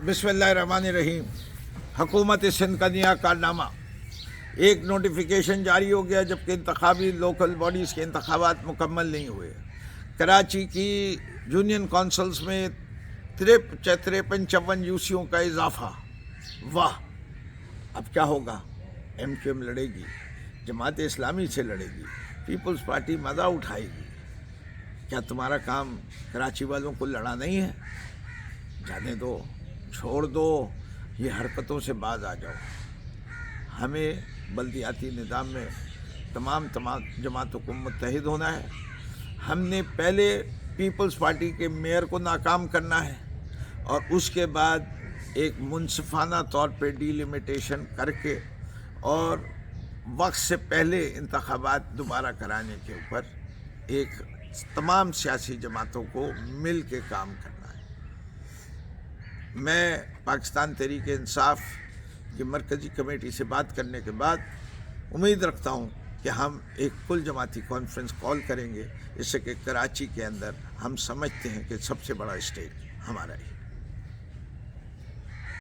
बिस्मिल्लाहिर्रहमानिर्रहीम। हुकूमत सिंध का नया कारनामा, एक नोटिफिकेशन जारी हो गया जबकि इंतखाबी लोकल बॉडीज़ के इंतखाबात मुकम्मल नहीं हुए। कराची की यूनियन काउंसिल्स में 53-54 यूसीओं का इजाफा। वाह! अब क्या होगा? MQM लड़ेगी, जमात इस्लामी से लड़ेगी, पीपल्स पार्टी मज़ा उठाएगी। क्या तुम्हारा काम कराची वालों को लड़ा नहीं है? जाने दो, छोड़ दो, ये हरकतों से बाज आ जाओ। हमें बल्दियाती निज़ाम में तमाम जमातों को मुत्तहिद होना है। हमने पहले पीपल्स पार्टी के मेयर को नाकाम करना है और उसके बाद एक मुनसिफाना तौर पे डिलिमिटेशन करके और वक्त से पहले इंतखाबात दोबारा कराने के ऊपर एक तमाम सियासी जमातों को मिल के काम करना है। मैं पाकिस्तान तहरीक इंसाफ की मरकज़ी कमेटी से बात करने के बाद उम्मीद रखता हूँ कि हम एक कुल जमाती कॉन्फ्रेंस कॉल करेंगे, इससे कि कराची के अंदर हम समझते हैं कि सबसे बड़ा स्टेक हमारा ही